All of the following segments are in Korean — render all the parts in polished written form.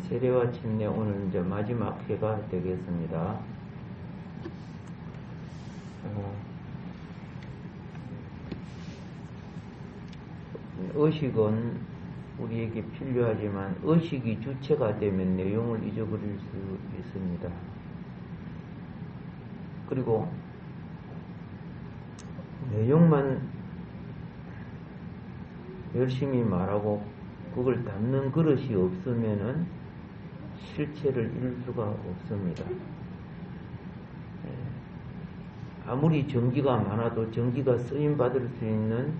세례와 침례 오늘 이제 마지막 회가 되겠습니다. 의식은 우리에게 필요하지만 의식이 주체가 되면 내용을 잊어버릴 수 있습니다. 그리고 내용만 열심히 말하고 그걸 담는 그릇이 없으면은 실체를 이룰 수가 없습니다. 아무리 정기가 많아도 정기가 쓰임받을 수 있는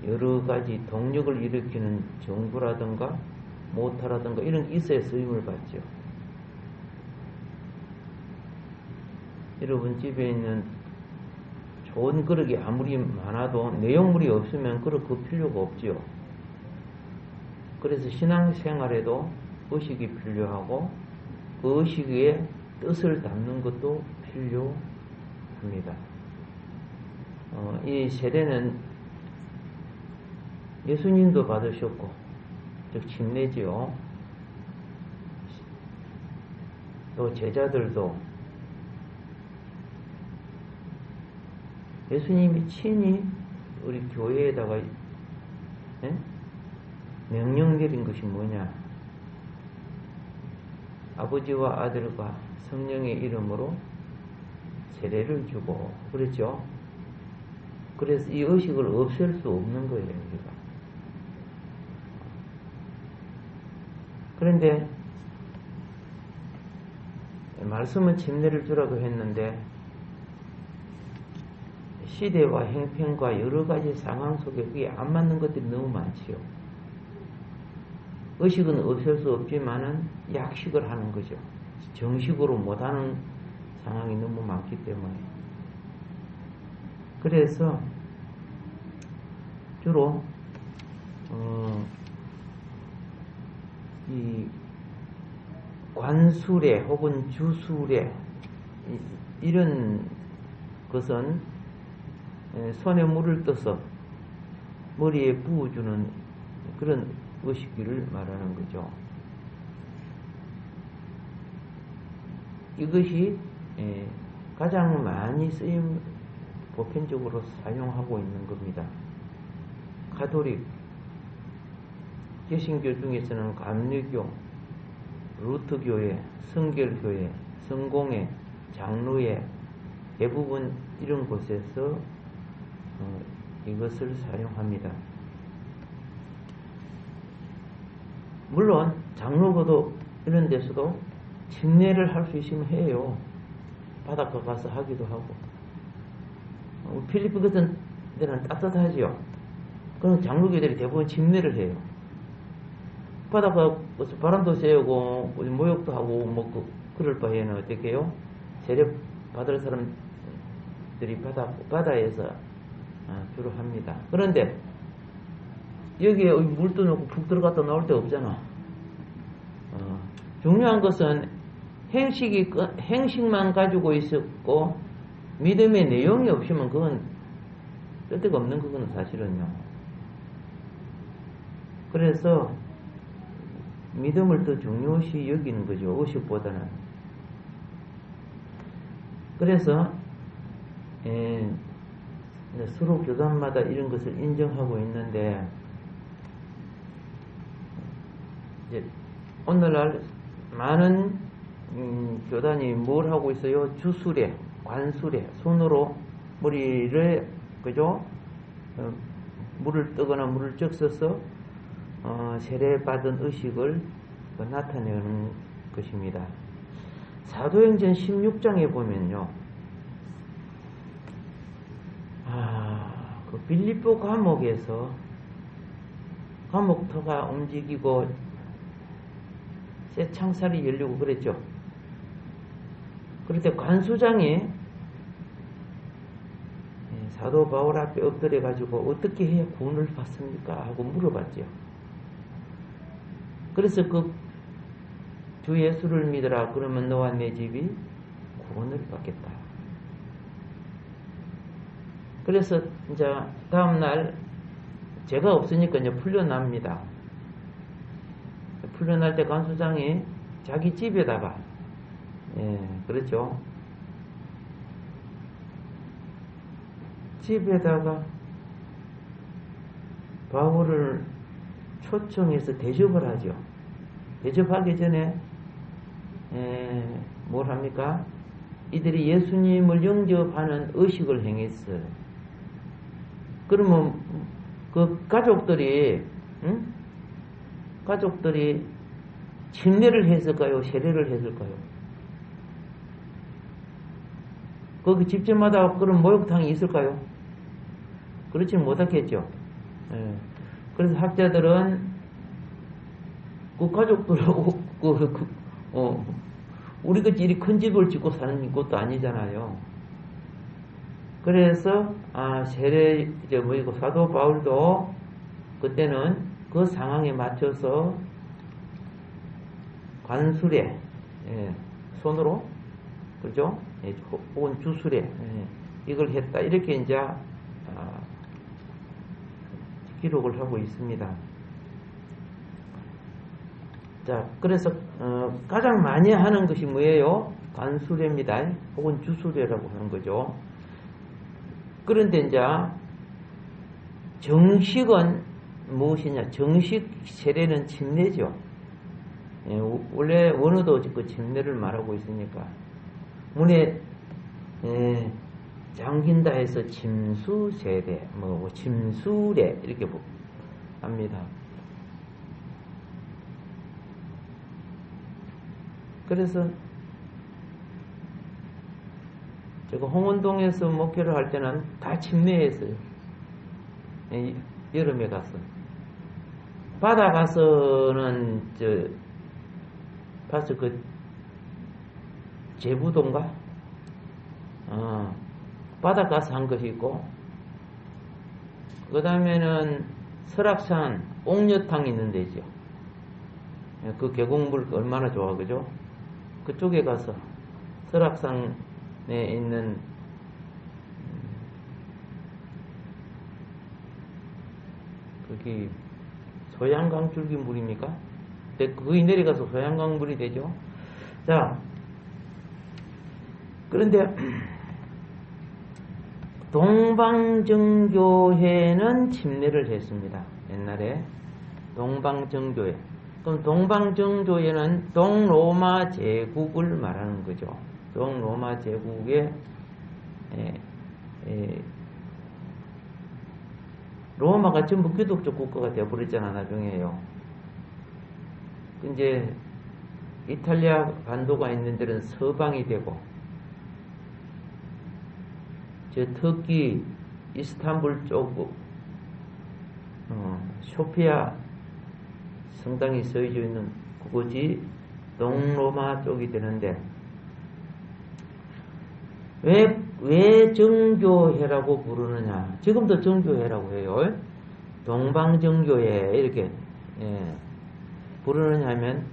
여러 가지 동력을 일으키는 정부라든가 모터라든가 이런 게 있어야 쓰임을 받죠. 여러분 집에 있는 좋은 그릇이 아무리 많아도 내용물이 없으면 그릇 그 필요가 없죠. 그래서 신앙생활에도 의식이 필요하고 그 의식에 뜻을 담는 것도 필요합니다. 이 세례는 예수님도 받으셨고, 즉 침례지요. 또 제자들도 예수님이 친히 우리 교회에다가 명령 내린 것이 뭐냐? 아버지와 아들과 성령의 이름으로 세례를 주고 그랬죠. 그래서 이 의식을 없앨 수 없는 거예요, 우리가. 그런데 말씀은 침례를 주라고 했는데 시대와 형편과 여러 가지 상황 속에 그게 안 맞는 것들이 너무 많지요. 의식은 없앨 수 없지만은 약식을 하는 거죠. 정식으로 못하는 상황이 너무 많기 때문에. 그래서 주로 이 관수례 혹은 주수례 이런 것은 손에 물을 떠서 머리에 부어주는 그런 의식기를 말하는 거죠. 이것이 가장 많이 쓰임 보편적으로 사용하고 있는 겁니다. 가톨릭, 개신교 중에서는 감리교, 루터교회, 성결교회, 성공회, 장로회 대부분 이런 곳에서 이것을 사용합니다. 물론 장로고도 이런 데서도 침례를 할 수 있으면 해요. 바닷가 가서 하기도 하고. 필리핀 같은 데는 따뜻하지요. 그럼 장로교들이 대부분 침례를 해요. 바닷가 가서 바람도 쐬고 모욕도 하고 그럴 바에는 어떻게 해요? 세례 받을 사람들이 바다에서 주로 합니다. 그런데 여기에 물도 넣고 푹 들어갔다 나올 데 없잖아. 중요한 것은 행식만 가지고 있었고 믿음의 내용이 없으면 그건 쓸데가 없는 거는 사실은요. 그래서 믿음을 더 중요시 여기는 거죠. 의식보다는. 그래서 서로 교단마다 이런 것을 인정하고 있는데 이제 오늘날 많은 교단이 뭘 하고 있어요? 주수례, 관수례, 손으로 머리를 그죠? 물을 뜨거나 물을 적셔서 세례받은 의식을 나타내는 것입니다. 사도행전 16장에 보면요. 그 빌립보 감옥에서 감옥터가 움직이고 새 창살이 열리고 그랬죠. 그럴 때 관수장이 사도 바울 앞에 엎드려 가지고 어떻게 해야 구원을 받습니까? 하고 물어봤죠. 그래서 그 주 예수를 믿으라 그러면 너와 내 집이 구원을 받겠다. 그래서 이제 다음날 죄가 없으니까 이제 풀려납니다. 풀려날 때 간수장이 자기 집에다가, 그렇죠. 집에다가 바울을 초청해서 대접을 하죠. 대접하기 전에 뭘 합니까? 이들이 예수님을 영접하는 의식을 행했어요. 그러면 그 가족들이 침례를 했을까요? 세례를 했을까요? 거기 집집마다 그런 목욕탕이 있을까요? 그렇지 못하겠죠. 그래서 학자들은 그 가족들하고 우리같이 이리 큰 집을 짓고 사는 것도 아니잖아요. 그래서 세례 이고 사도 바울도 그때는 그 상황에 맞춰서 관수례, 손으로, 그죠? 혹은 주수례, 이걸 했다. 이렇게 이제 기록을 하고 있습니다. 자, 그래서 가장 많이 하는 것이 뭐예요? 관수례입니다. 혹은 주수례라고 하는 거죠. 그런데 이제 정식은 무엇이냐? 정식 세례는 침례죠. 원래 원어도 그 침례를 말하고 있으니까 문에 잠긴다 해서 침수 세례, 침수례 이렇게 합니다. 그래서 제가 홍원동에서 목회를 할 때는 다 침례했어요. 여름에 가서. 바다 가서는 봤어, 제부도인가? 바다 가서 한 것이 있고, 그 다음에는 설악산 옥녀탕 있는 데죠. 그 계곡물 얼마나 좋아, 그죠? 그쪽에 가서 설악산에 있는 거기 소양강 줄기물입니까? 거기 내려가서 소양강 물이 되죠. 자, 그런데 동방정교회는 침례를 했습니다. 옛날에 동방정교회. 그럼 동방정교회는 동로마 제국을 말하는 거죠. 동로마 제국의 로마가 전부 기독교 국가가 되어버렸잖아, 나중에요. 이제 이탈리아 반도가 있는 데는 서방이 되고, 저 터키 이스탄불 쪽 소피아 성당이 서해져 있는 그곳이 동로마 쪽이 되는데, 왜 정교회라고 부르느냐? 지금도 정교회라고 해요. 동방정교회 이렇게 부르느냐 하면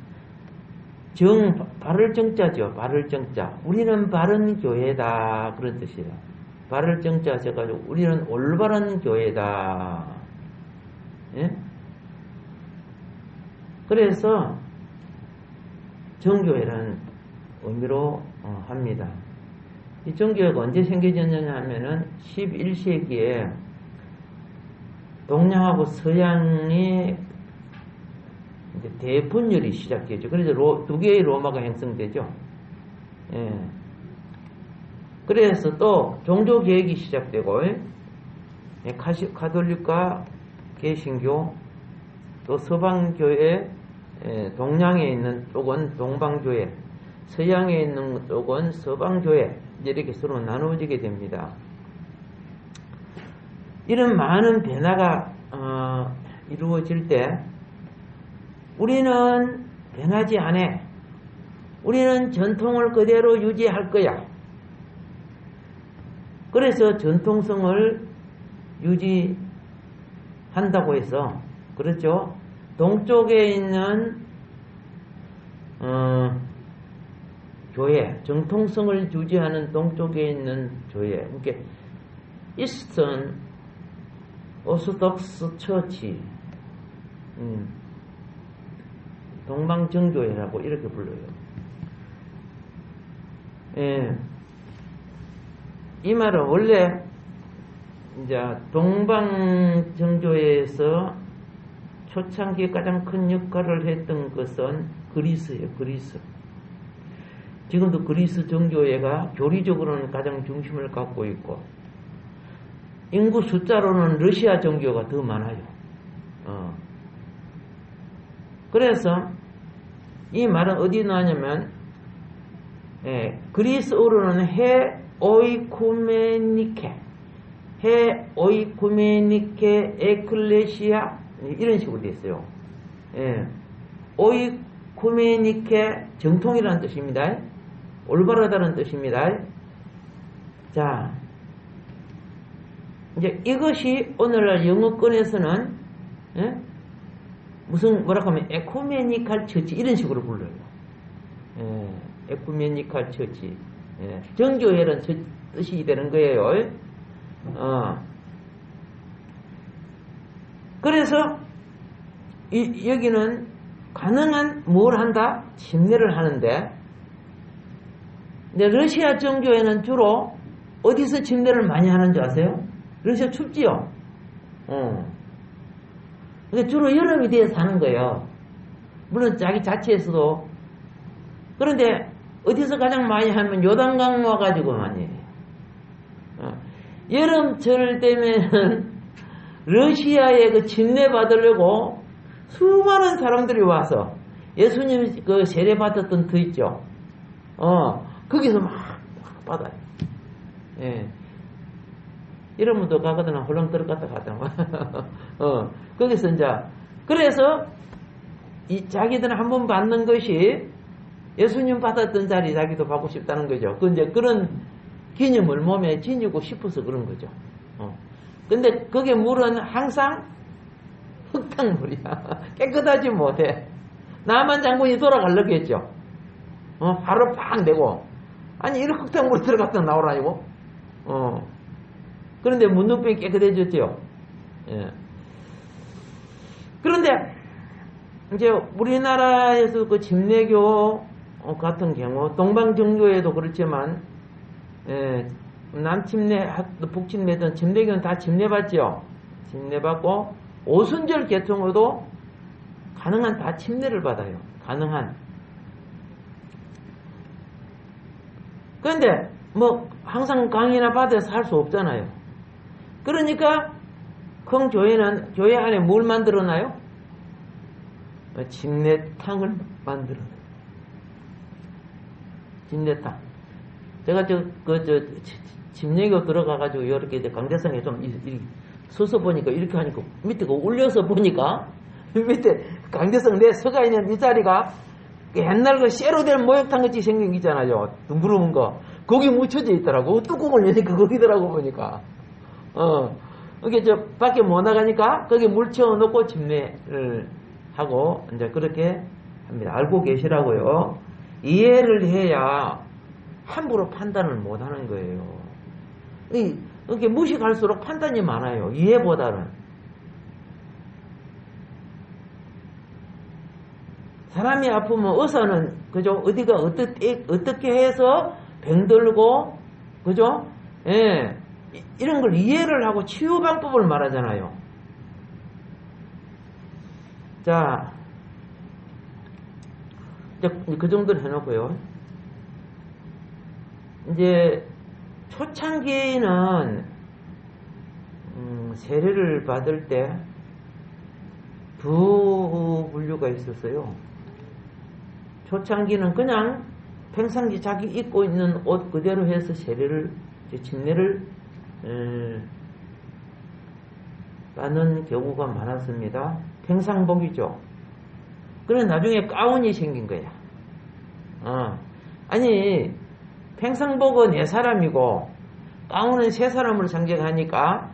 바를 정자죠. 바를 정자. 우리는 바른 교회다, 그런 뜻이에요. 바를 정자 하셔가지고 우리는 올바른 교회다. 예? 그래서 정교회라는 의미로 합니다. 이 정교회가 언제 생겨졌느냐 하면은 11세기에 동양하고 서양이 이제 대분열이 시작되죠. 그래서 두 개의 로마가 형성되죠. 예. 그래서 또 종교개혁이 시작되고, 가톨릭과 개신교, 또 서방교회, 동양에 있는 쪽은 동방교회, 서양에 있는 쪽은 서방교회, 이렇게 서로 나누어지게 됩니다. 이런 많은 변화가 이루어질 때 우리는 변하지 않아. 우리는 전통을 그대로 유지할 거야. 그래서 전통성을 유지한다고 해서, 그렇죠? 동쪽에 있는 교회, 정통성을 유지하는 동쪽에 있는 교회, 그러니까 이스턴 오소독스 처치, 동방정교회라고 이렇게 불러요. 예. 이 말은 원래 이제 동방정교회에서 초창기에 가장 큰 역할을 했던 것은 그리스예요. 그리스. 지금도 그리스 정교회가 교리적으로는 가장 중심을 갖고 있고, 인구 숫자로는 러시아 정교가 더 많아요. 그래서 이 말은 어디 나냐면, 그리스어로는 해 오이쿠메니케, 해 오이쿠메니케 에클레시아 이런 식으로 되어 있어요. 오이쿠메니케 정통이라는 뜻입니다. 올바르다는 뜻입니다. 자, 이제 이것이 오늘날 영어권에서는 무슨 뭐라고 하면 에쿠메니칼 처치 이런 식으로 불러요. 에쿠메니칼 처치. 정교회란 뜻이 되는 거예요. 그래서 여기는 가능한 뭘 한다? 침례를 하는데, 근데 러시아 정교회는 주로 어디서 침례를 많이 하는 줄 아세요? 러시아 춥지요? 근데 주로 여름이 돼서 하는 거예요. 물론 자기 자체에서도. 그런데 어디서 가장 많이 하면 요단강 와가지고 많이 해요. 여름철 되면은 러시아에 그 침례 받으려고 수많은 사람들이 와서 예수님 그 세례 받았던 터 있죠. 거기서 막 받아요. 예. 이러면도 가거든 홀랑 들어갔다 갔다. 거기서 이제, 그래서 이 자기들은 한번 받는 것이 예수님 받았던 자리 자기도 받고 싶다는 거죠. 그 이제 그런 기념을 몸에 지니고 싶어서 그런 거죠. 근데 그게 물은 항상 흙탕물이야. 깨끗하지 못해. 나만 장군이 돌아가려고 했죠. 바로 팍 내고. 아니, 이런 흙탕물이 들어갔다 나오라니고. 그런데 문둥병이 깨끗해졌죠. 예. 그런데, 이제 우리나라에서 그 침례교 같은 경우, 동방정교회도 그렇지만, 남침례, 북침례든 침례교는 다 침례받죠. 침례받고, 오순절 계통으로도 가능한 다 침례를 받아요. 가능한. 그런데, 뭐, 항상 강의나 받아서 할 수 없잖아요. 그러니까, 큰 교회는, 교회 안에 뭘 만들어놔요? 침례탕을 만들어놔요. 침례탕. 제가 침례교 들어가가지고, 이렇게 강대상에 좀, 서서 보니까, 이렇게 하니까, 밑에 올려서 보니까, 밑에 강대상 내 서가 있는 이 자리가, 옛날 그 쇠로 된 목욕탕 같이 생긴 게 있잖아요. 둥그러운 거. 거기 묻혀져 있더라고. 뚜껑을 여니까 거기더라고, 보니까. 이게 밖에 못 나가니까, 거기 물 채워놓고 침례를 하고, 이제 그렇게 합니다. 알고 계시라고요. 이해를 해야 함부로 판단을 못 하는 거예요. 이렇게 무식할수록 판단이 많아요. 이해보다는. 사람이 아프면 의사는, 그죠? 어디가 어떻게 해서 병들고, 그죠? 예. 이런 걸 이해를 하고 치유 방법을 말하잖아요. 자, 그 정도는 해놓고요. 이제, 초창기에는, 세례를 받을 때, 두 분류가 있었어요. 초창기는 그냥 평상시 자기 입고 있는 옷 그대로 해서 세례를, 침례를 받는 경우가 많았습니다. 평상복이죠. 그래 나중에 가운이 생긴 거야. 아니 평상복은 네 사람이고 가운은 세 사람을 상징하니까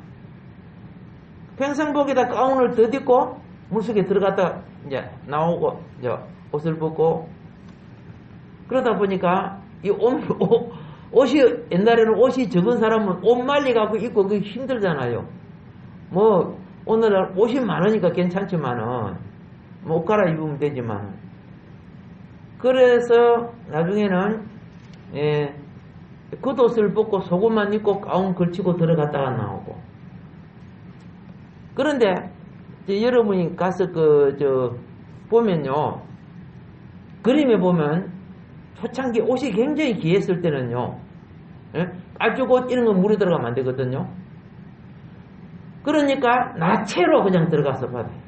평상복에다 가운을 덧입고 물속에 들어갔다 이제 나오고 이제 옷을 벗고 그러다 보니까 이 옷이 옛날에는 옷이 적은 사람은 옷 말리 갖고 입고 그게 힘들잖아요. 뭐 오늘날 옷이 많으니까 괜찮지만은 뭐 옷 갈아입으면 되지만 그래서 나중에는 겉옷을 벗고 속옷만 입고 가운 걸치고 들어갔다가 나오고. 그런데 여러분이 가서 보면요, 그림에 보면 초창기 옷이 굉장히 귀했을 때는요, 깔쭉옷 이런 거 물에 들어가면 안 되거든요. 그러니까 나체로 그냥 들어가서 받아요.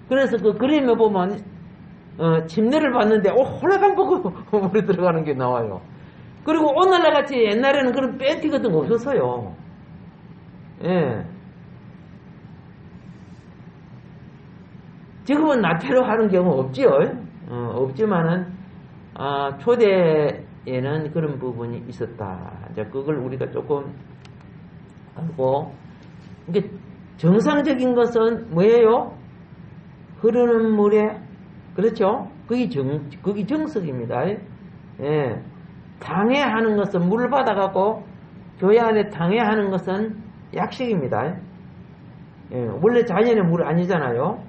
그래서 그 그림에 보면 침례를 받는데 홀라당 보고 물에 들어가는 게 나와요. 그리고 오늘날 같이 옛날에는 그런 팬티 같은 거 없었어요. 예. 지금은 나체로 하는 경우 없지요. 없지만은 초대에는 그런 부분이 있었다. 이제 그걸 우리가 조금 알고, 이게 정상적인 것은 뭐예요? 흐르는 물에, 그렇죠? 그게 정석입니다. 예. 당회하는 것은 물을 받아갖고 교회 안에 당회하는 것은 약식입니다. 예. 원래 자연의 물 아니잖아요.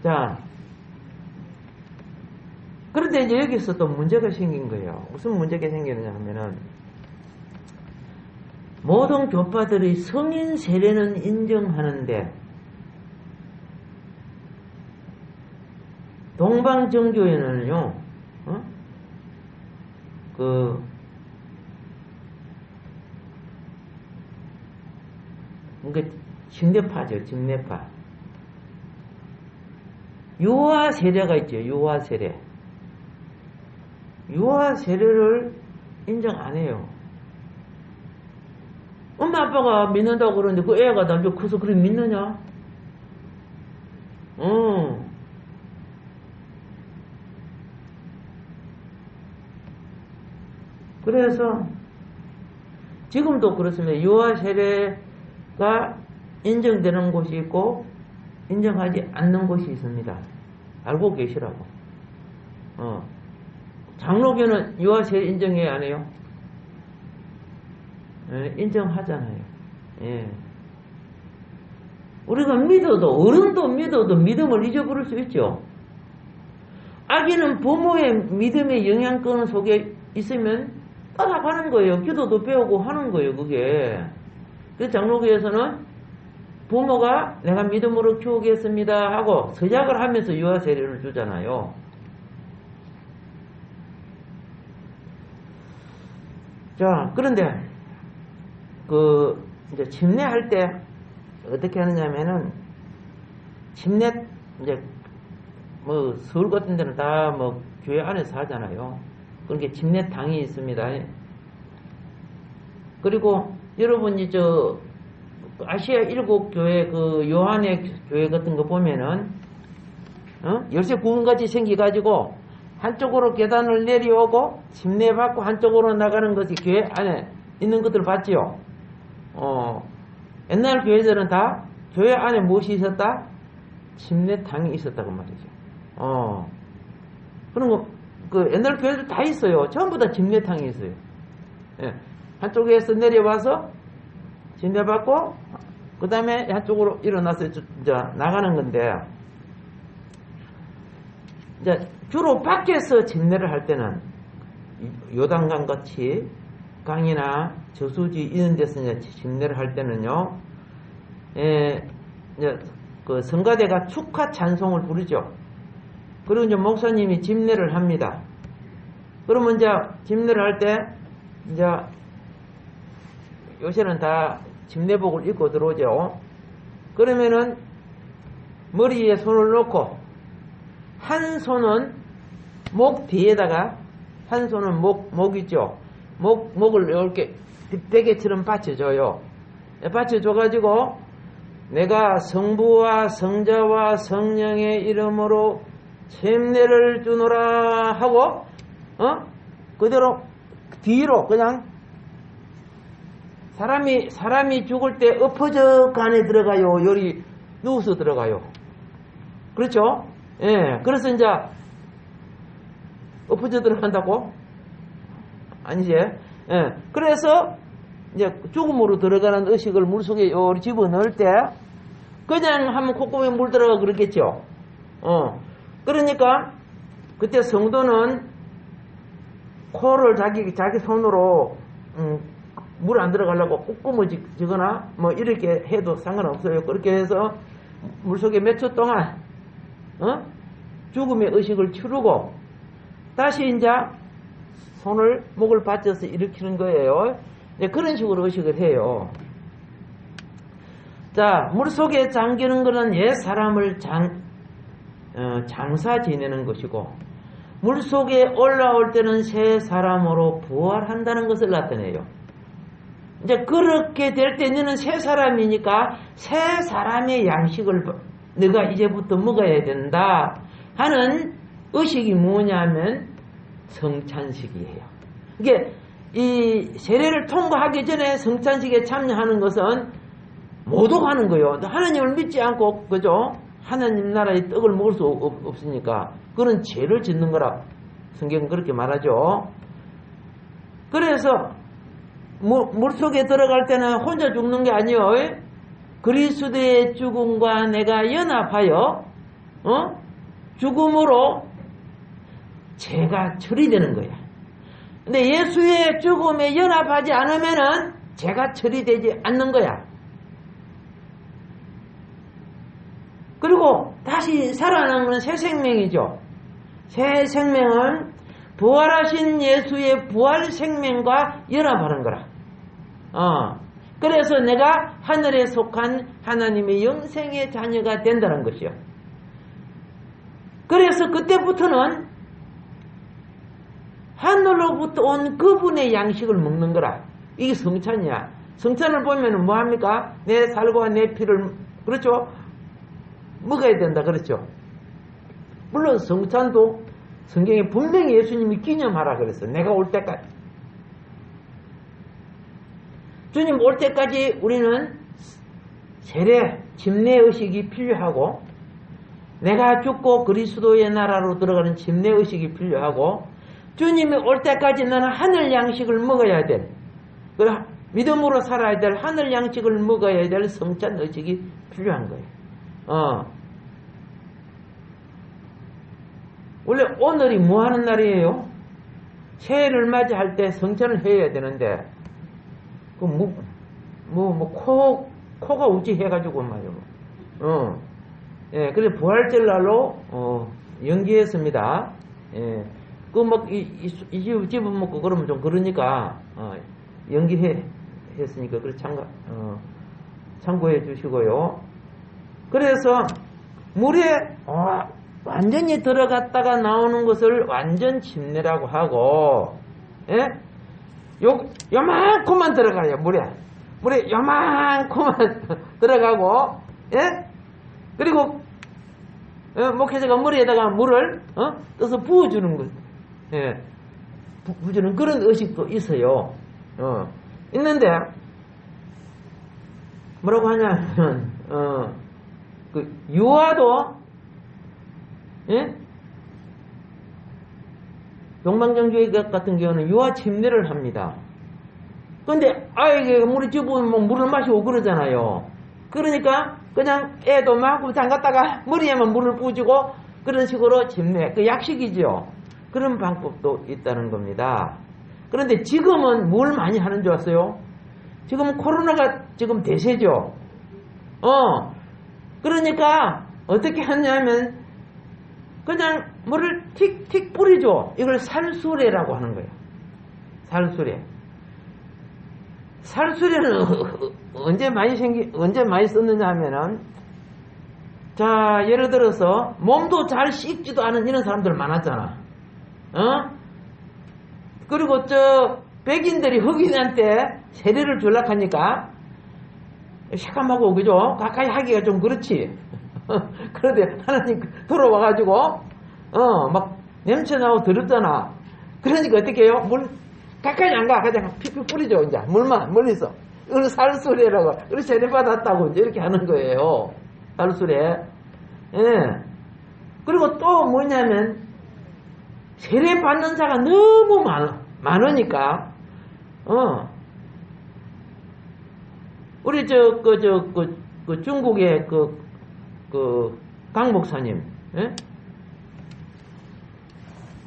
자, 그런데 이제 여기서 또 문제가 생긴 거예요. 무슨 문제가 생기느냐 하면은, 모든 교파들의 성인 세례는 인정하는데 동방정교회는요, 침례파죠, 침례파. 유아 세례가 있죠, 유아 세례. 유아 세례를 인정 안 해요. 엄마 아빠가 믿는다고 그러는데 그 애가 나중에 커서 그래 믿느냐? 그래서 지금도 그렇습니다. 유아 세례가 인정되는 곳이 있고 인정하지 않는 곳이 있습니다. 알고 계시라고. 장로교는 유아 세례 인정해야 안 해요? 인정하잖아요. 예. 우리가 믿어도, 어른도 믿어도 믿음을 잊어버릴 수 있죠. 아기는 부모의 믿음의 영향권 속에 있으면 따라가는 거예요. 기도도 배우고 하는 거예요, 그게. 그래서 장로교에서는 부모가 내가 믿음으로 키우겠습니다 하고 서약을 하면서 유아 세례를 주잖아요. 자, 그런데 이제 침례할 때 어떻게 하느냐면은, 침례 이제 서울 같은 데는 다 교회 안에서 하잖아요. 그러니까 침례당이 있습니다. 그리고 여러분이 아시아 일곱 교회 요한의 교회 같은 거 보면은 열쇠 구멍같이 생겨가지고 한쪽으로 계단을 내려오고 침례받고 한쪽으로 나가는 것이 교회 안에 있는 것들을 봤지요. 옛날 교회들은 다 교회 안에 무엇이 있었다? 침례당이 있었다고 말이죠. 그런 거 옛날 교회들 다 있어요. 전부 다 침례당이 있어요. 예. 한쪽에서 내려와서 침례받고 그 다음에 한쪽으로 일어나서 이제 나가는 건데, 이제 주로 밖에서 침례를 할 때는 요단강 같이 강이나 저수지 이런 데서 이제 침례를 할 때는요, 이제 성가대가 축하 찬송을 부르죠. 그리고 이제 목사님이 집례를 합니다. 그러면 이제 집례를 할 때 이제 요새는 다 집례복을 입고 들어오죠. 그러면은 머리에 손을 놓고 한 손은 목 뒤에다가, 한 손은 목 있죠. 목을 이렇게 베개처럼 받쳐줘요. 받쳐줘가지고 내가 성부와 성자와 성령의 이름으로 침례를 주노라 하고 그대로 뒤로 그냥 사람이 죽을 때 엎어져 간에 들어가요. 요리 누워서 들어가요. 그렇죠? 예. 그래서 이제 엎어져 들어간다고? 아니지? 예. 그래서 이제 죽음으로 들어가는 의식을 물속에 요리 집어넣을 때 그냥 하면 콧구멍에 물 들어가 그렇겠죠? 그러니까 그때 성도는 코를 자기 손으로 물 안 들어가려고 꾹꾹을 지거나 뭐 이렇게 해도 상관없어요. 그렇게 해서 물속에 몇 초 동안 죽음의 의식을 치르고 다시 이제 손을 목을 받쳐서 일으키는 거예요. 이제 그런 식으로 의식을 해요. 자, 물속에 잠기는 것은 옛 사람을 장사 지내는 것이고, 물속에 올라올 때는 새 사람으로 부활한다는 것을 나타내요. 이제 그렇게 될 때 너는 새 사람이니까 새 사람의 양식을 너가 이제부터 먹어야 된다 하는 의식이 뭐냐면 성찬식이에요. 이게 이 세례를 통과하기 전에 성찬식에 참여하는 것은 모두가 하는 거예요. 하나님을 믿지 않고 그죠? 하나님 나라의 떡을 먹을 수 없으니까 그건 죄를 짓는 거라 성경은 그렇게 말하죠. 그래서 물속에 들어갈 때는 혼자 죽는 게 아니에요. 그리스도의 죽음과 내가 연합하여 죽음으로 죄가 처리되는 거야. 근데 예수의 죽음에 연합하지 않으면은 죄가 처리되지 않는 거야. 그리고 다시 살아나는 새 생명이죠. 새 생명은 부활하신 예수의 부활 생명과 연합하는 거라. 그래서 내가 하늘에 속한 하나님의 영생의 자녀가 된다는 것이요. 그래서 그때부터는 하늘로부터 온 그분의 양식을 먹는 거라. 이게 성찬이야. 성찬을 보면 뭐합니까? 내 살과 내 피를, 그렇죠? 먹어야 된다, 그렇죠? 물론 성찬도 성경에 분명히 예수님이 기념하라 그랬어. 내가 올 때까지. 주님 올 때까지 우리는 세례, 침례의식이 필요하고, 내가 죽고 그리스도의 나라로 들어가는 침례의식이 필요하고, 주님이 올 때까지 나는 하늘 양식을 먹어야 될, 믿음으로 살아야 될 하늘 양식을 먹어야 될 성찬의식이 필요한 거예요. 원래 오늘이 뭐 하는 날이에요? 새해를 맞이할 때 성찬을 해야 되는데, 코가 우지해가지고 말이에요. 예, 그래, 부활절 날로, 연기했습니다. 예, 이 집은 먹고 그러면 좀 그러니까, 연기했으니까, 그래, 참고해 주시고요. 그래서, 물에, 완전히 들어갔다가 나오는 것을 완전 침례라고 하고, 예? 요만큼만 들어가요, 물에 요만큼만 들어가고, 예? 그리고, 목회자가 머리에다가 물을, 떠서 부어주는 것, 예. 부어주는 그런 의식도 있어요. 있는데, 뭐라고 하냐면, 유아도, 예? 동방정교회 같은 경우는 유아 침례를 합니다. 근데 아이가 물이 집으면 물을 마시고 그러잖아요. 그러니까 그냥 애도 막 담갔다가 머리에만 물을 부어주고 그런 식으로 침례, 그 약식이죠. 그런 방법도 있다는 겁니다. 그런데 지금은 뭘 많이 하는 줄 아세요? 지금 코로나가 지금 대세죠. 그러니까 어떻게 하냐면 그냥 물을 틱틱 뿌리죠. 이걸 살수레라고 하는 거예요. 살수레. 살수레는 언제 많이 썼느냐 하면은, 자, 예를 들어서 몸도 잘 씻지도 않은 이런 사람들 많았잖아. 그리고 백인들이 흑인한테 세례를 주려고 하니까 새까맣고 그죠? 가까이 하기가 좀 그렇지. 그런데 하나님 들어와가지고 막 냄새 나고 더럽잖아. 그러니까 어떻게 해요? 물 가까이 안 가. 그냥 피피 뿌리죠. 이제 물만 멀리서. 이걸 살수레라고. 그래서 세례 받았다고 이제 이렇게 하는 거예요. 살수레. 예. 그리고 또 뭐냐면 세례 받는 자가 너무 많으니까 우리 중국의 강 목사님, 예?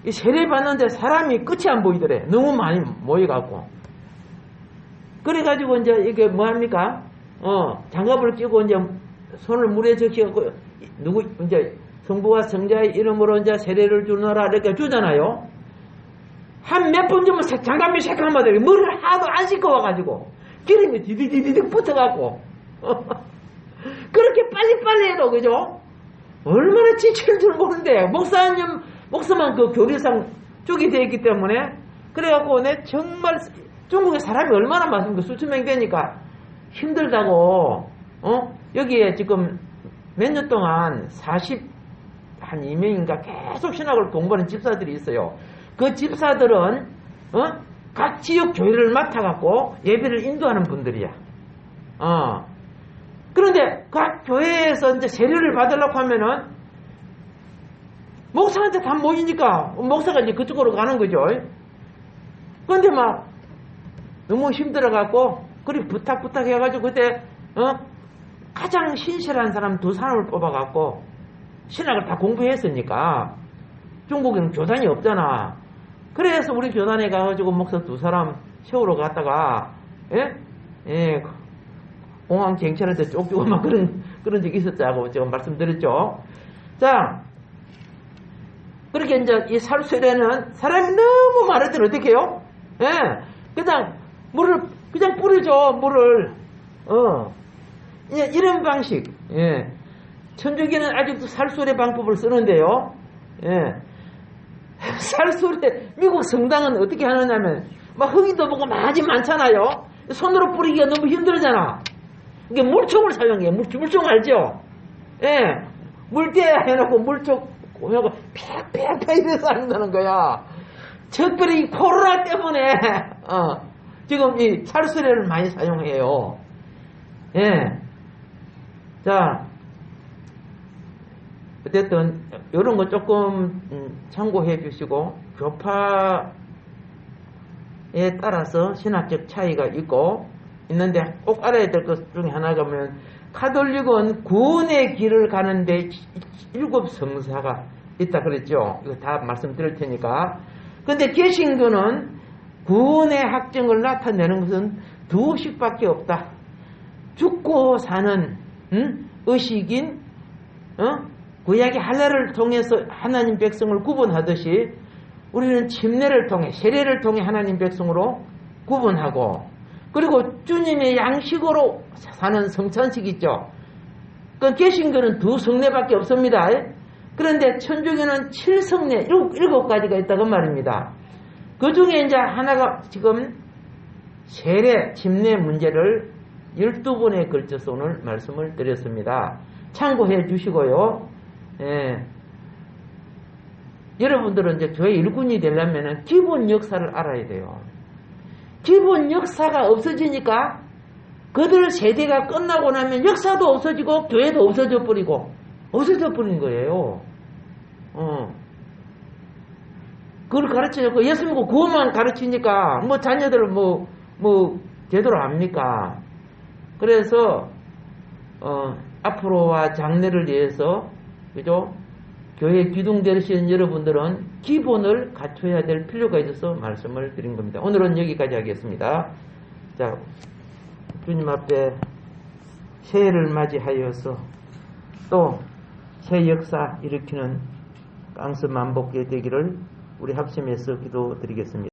이 세례 받는데 사람이 끝이 안 보이더래. 너무 많이 모여갖고. 그래가지고 이제 이게 뭐합니까? 장갑을 끼고 이제 손을 물에 적시고 누구 이제 성부와 성자의 이름으로 이제 세례를 주노라 이렇게 주잖아요. 한 몇 번 주면 장갑이 새까맣더래. 머리를 하도 안 씻고 와가지고 기름이 디디디디디 붙어갖고 그렇게 빨리빨리 해도 그죠? 얼마나 지칠 줄 모르는데 목사만 그 교리상 쪽이 되어 있기 때문에 그래갖고 내 정말 중국에 사람이 얼마나 많습니까? 수천 명 되니까 힘들다고 여기에 지금 몇 년 동안 한 2명인가 계속 신학을 공부하는 집사들이 있어요. 그 집사들은 각 지역 교회를 맡아갖고 예배를 인도하는 분들이야. 그런데 각 교회에서 이제 세례를 받으려고 하면은 목사한테 다 모이니까 목사가 이제 그쪽으로 가는 거죠. 그런데 막 너무 힘들어갖고 그리 부탁 해가지고 그때 가장 신실한 사람 2사람을 뽑아갖고 신학을 다 공부했으니까 중국에는 교단이 없잖아. 그래서 우리 교단에 가가지고 목사 2사람 세우러 갔다가 공항 경찰한테 쪽주고 막 그런 적이 있었다고 제가 말씀드렸죠. 자, 그렇게 이제 이 살수에는 사람이 너무 많을 때는 어떻게 해요? 그냥 물을 그냥 뿌리죠. 물을 이런 방식. 천주교는 아직도 살수의 방법을 쓰는데요. 살수의 미국 성당은 어떻게 하느냐면 막 흙이도 보고 많이 많잖아요. 손으로 뿌리기가 너무 힘들잖아. 이게 물총을 사용해. 물총 알죠? 물대 해놓고 물총 해놓고 팩팩팩 이래서 한다는 거야. 특별히 이 코로나 때문에 지금 이 살수레를 많이 사용해요. 자, 어쨌든 이런 거 조금 참고해 주시고 교파에 따라서 신학적 차이가 있는데 꼭 알아야 될 것 중에 하나가 뭐냐면 카톨릭은 구원의 길을 가는데 7성사가 있다 그랬죠. 이거 다 말씀드릴 테니까. 근데 개신교는 구원의 확정을 나타내는 것은 2식밖에 없다. 죽고 사는 의식인 구약의 할례를 통해서 하나님 백성을 구분하듯이 우리는 침례를 통해 세례를 통해 하나님 백성으로 구분하고 그리고 주님의 양식으로 사는 성찬식 있죠. 그 개신교는 2성례밖에 없습니다. 그런데 천주교는 7성례 7가지가 있다고 말입니다. 그 중에 이제 하나가 지금 세례 침례 문제를 12번에 걸쳐서 오늘 말씀을 드렸습니다. 참고해 주시고요. 여러분들은 이제 교회 일꾼이 되려면 기본 역사를 알아야 돼요. 기본 역사가 없어지니까 그들 세대가 끝나고 나면 역사도 없어지고 교회도 없어져 버린 거예요. 그걸 가르치고 예수 믿고 그것만 가르치니까 뭐 자녀들을 뭐 제대로 압니까? 그래서 앞으로와 장래를 위해서 그죠? 교회 기둥 되시는 여러분들은 기본을 갖춰야 될 필요가 있어서 말씀을 드린 겁니다. 오늘은 여기까지 하겠습니다. 자, 주님 앞에 새해를 맞이하여서 또 새 역사 일으키는 깡스 만복게 되기를 우리 합심해서 기도드리겠습니다.